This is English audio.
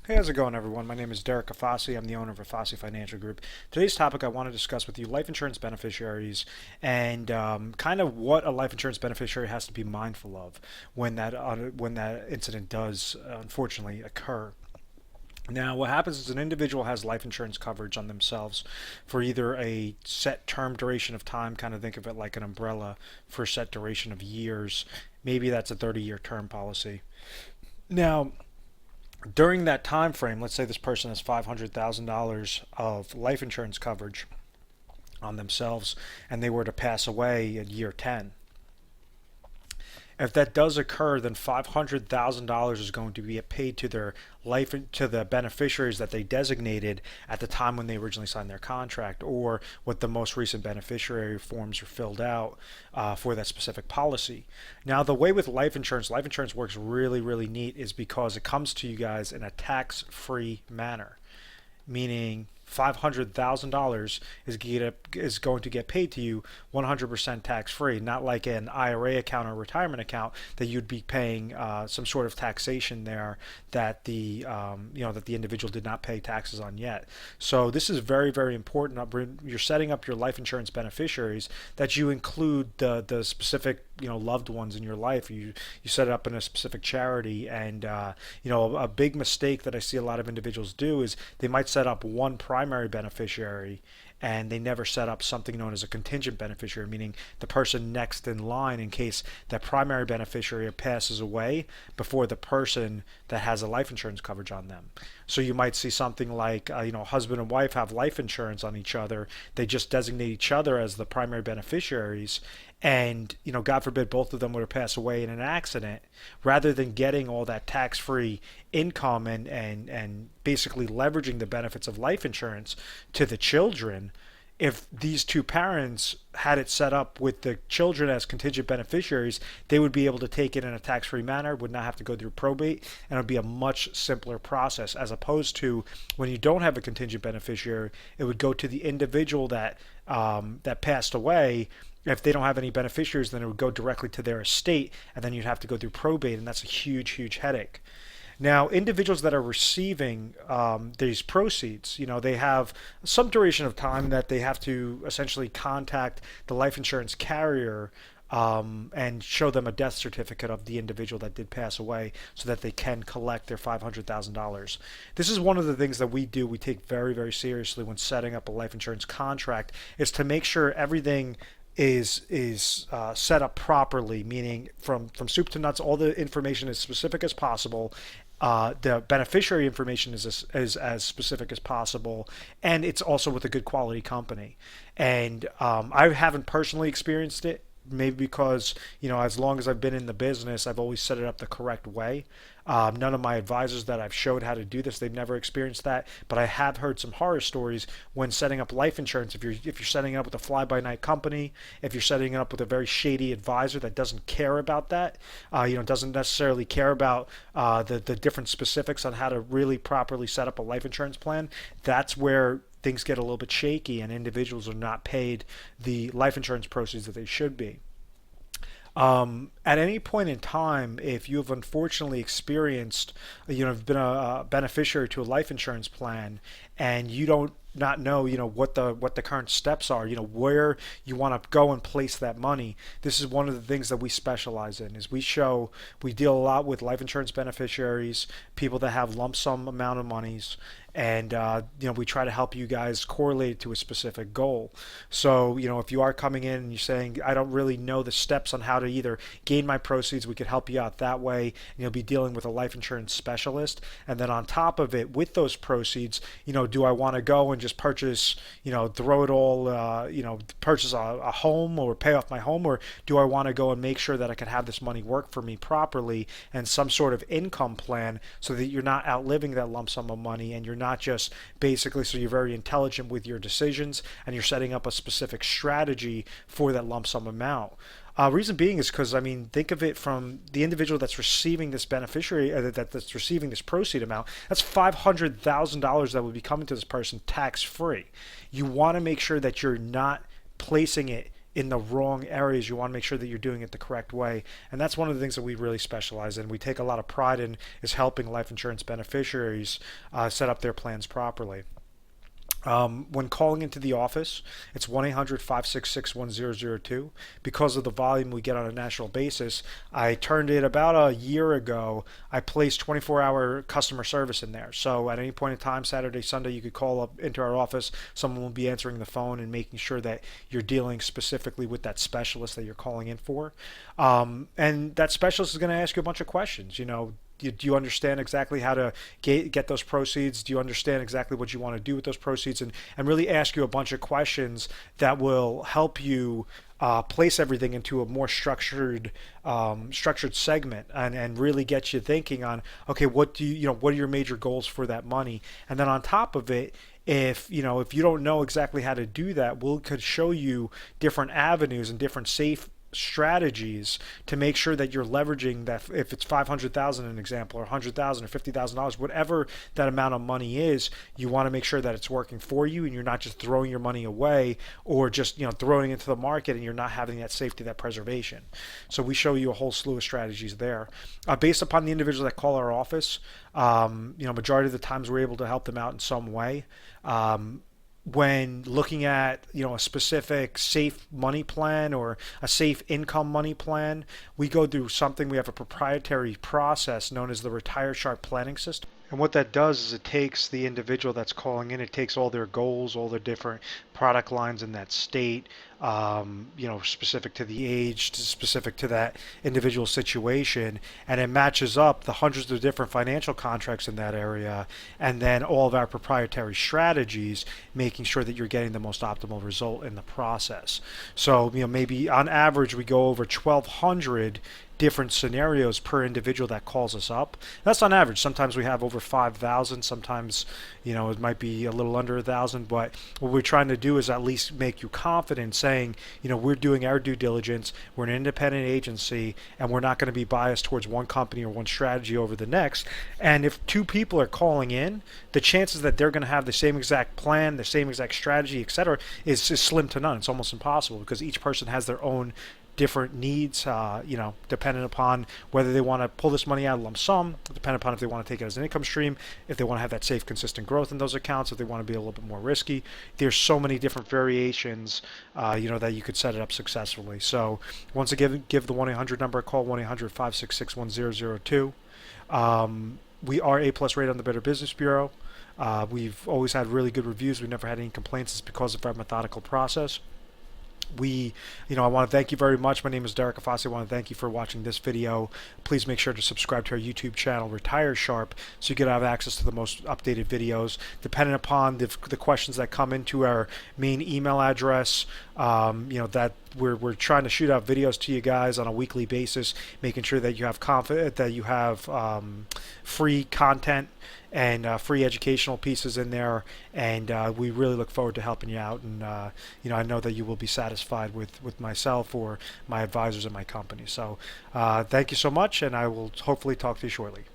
Hey, how's it going, everyone? My name is Derek Afasi. I'm the owner of Afasi Financial Group. Today's topic I want to discuss with you life insurance beneficiaries and kind of what a life insurance beneficiary has to be mindful of when that incident does unfortunately occur. Now, what happens is an individual has life insurance coverage on themselves for either a set term duration of time, kind of think of it like an umbrella for a set duration of years. Maybe that's a 30-year term policy. Now, during that time frame, let's say this person has $500,000 of life insurance coverage on themselves and they were to pass away at year 10. If that does occur, then $500,000 is going to be paid to their life to the beneficiaries that they designated at the time when they originally signed their contract, or what the most recent beneficiary forms are filled out for that specific policy. Now, the way with life insurance works really, really neat is because it comes to you guys in a tax-free manner, meaning $500,000 is going to get paid to you 100% tax free, not like an IRA account or retirement account that you'd be paying some sort of taxation there that that the individual did not pay taxes on yet. So this is very, very important. You're setting up your life insurance beneficiaries that you include the specific loved ones in your life. You set it up in a specific charity, and a big mistake that I see a lot of individuals do is they might set up one primary beneficiary and they never set up something known as a contingent beneficiary, meaning the person next in line in case that primary beneficiary passes away before the person that has a life insurance coverage on them. So you might see something like, husband and wife have life insurance on each other. They just designate each other as the primary beneficiaries, and God forbid both of them were to pass away in an accident. Rather than getting all that tax-free income and basically leveraging the benefits of life insurance to the children, if these two parents had it set up with the children as contingent beneficiaries, they would be able to take it in a tax-free manner, would not have to go through probate, and it would be a much simpler process, as opposed to when you don't have a contingent beneficiary, it would go to the individual that passed away. If they don't have any beneficiaries, then it would go directly to their estate, and then you'd have to go through probate, and that's a huge, huge headache. Now, individuals that are receiving these proceeds, they have some duration of time that they have to essentially contact the life insurance carrier and show them a death certificate of the individual that did pass away so that they can collect their $500,000. This is one of the things that we do, we take very, very seriously when setting up a life insurance contract, is to make sure everything is set up properly, meaning from soup to nuts, all the information is specific as possible. The beneficiary information is as specific as possible, and it's also with a good quality company. And I haven't personally experienced it, maybe because as long as I've been in the business, I've always set it up the correct way. None of my advisors that I've showed how to do this, they've never experienced that. But I have heard some horror stories when setting up life insurance. If you're setting it up with a fly-by-night company, if you're setting it up with a very shady advisor that doesn't care about that, doesn't necessarily care about the different specifics on how to really properly set up a life insurance plan, that's where things get a little bit shaky and individuals are not paid the life insurance proceeds that they should be. At any point in time, if you have unfortunately experienced, have been a beneficiary to a life insurance plan, and you don't not know, what the current steps are, where you want to go and place that money. This is one of the things that we specialize in. Is we deal a lot with life insurance beneficiaries, people that have lump sum amount of monies, and we try to help you guys correlate it to a specific goal. So if you are coming in and you're saying, I don't really know the steps on how to either gain my proceeds, we could help you out that way, and you'll be dealing with a life insurance specialist. And then on top of it, with those proceeds, do I want to go and just purchase, throw it all, purchase a home or pay off my home, or do I want to go and make sure that I can have this money work for me properly and some sort of income plan so that you're not outliving that lump sum of money, and you're not just basically, so you're very intelligent with your decisions and you're setting up a specific strategy for that lump sum amount. Reason being is because, think of it from the individual that's receiving this beneficiary, that's receiving this proceed amount. That's $500,000 that would be coming to this person tax free. You want to make sure that you're not placing it in the wrong areas. You want to make sure that you're doing it the correct way. And that's one of the things that we really specialize in. We take a lot of pride in is helping life insurance beneficiaries set up their plans properly. When calling into the office, it's 1-800-566-1002. Because of the volume we get on a national basis, I turned it about a year ago. I placed 24-hour customer service in there. So at any point in time, Saturday, Sunday, you could call up into our office. Someone will be answering the phone and making sure that you're dealing specifically with that specialist that you're calling in for. And that specialist is going to ask you a bunch of questions. Do you understand exactly how to get those proceeds? Do you understand exactly what you want to do with those proceeds? And really ask you a bunch of questions that will help you place everything into a more structured segment and really get you thinking on, okay, what are your major goals for that money? And then on top of it, if you don't know exactly how to do that, we could show you different avenues and different safe strategies to make sure that you're leveraging that. If it's 500,000 an example, or 100,000 or $50,000, whatever that amount of money is, you want to make sure that it's working for you and you're not just throwing your money away or just throwing it into the market and you're not having that safety, that preservation. So we show you a whole slew of strategies there based upon the individuals that call our office. Majority of the times we're able to help them out in some way. When looking at a specific safe money plan or a safe income money plan, we go through something. We have a proprietary process known as the Retire Sharp planning system. And what that does is it takes the individual that's calling in, it takes all their goals, all their different product lines in that state, specific to the age, specific to that individual situation, and it matches up the hundreds of different financial contracts in that area, and then all of our proprietary strategies, making sure that you're getting the most optimal result in the process. So, maybe on average we go over 1,200 different scenarios per individual that calls us up. That's on average. Sometimes we have over 5,000. Sometimes, it might be a little under 1,000. But what we're trying to do is at least make you confident, saying, we're doing our due diligence. We're an independent agency, and we're not going to be biased towards one company or one strategy over the next. And if two people are calling in, the chances that they're going to have the same exact plan, the same exact strategy, etc., is slim to none. It's almost impossible because each person has their own different needs, dependent upon whether they want to pull this money out of lump sum, dependent upon if they want to take it as an income stream, if they want to have that safe, consistent growth in those accounts, if they want to be a little bit more risky. There's so many different variations, that you could set it up successfully. So once again, give the 1-800 number a call, 1-800-566-1002. We are A+ rated on the Better Business Bureau. We've always had really good reviews. We've never had any complaints. It's because of our methodical process. I want to thank you very much. My name is Derek Afasi. I want to thank you for watching this video. Please make sure to subscribe to our YouTube channel, Retire Sharp, so you can have access to the most updated videos. Depending upon the questions that come into our main email address, that we're trying to shoot out videos to you guys on a weekly basis, making sure that you have free content and free educational pieces in there, and we really look forward to helping you out. And I know that you will be satisfied with myself or my advisors in my company. So thank you so much, and I will hopefully talk to you shortly.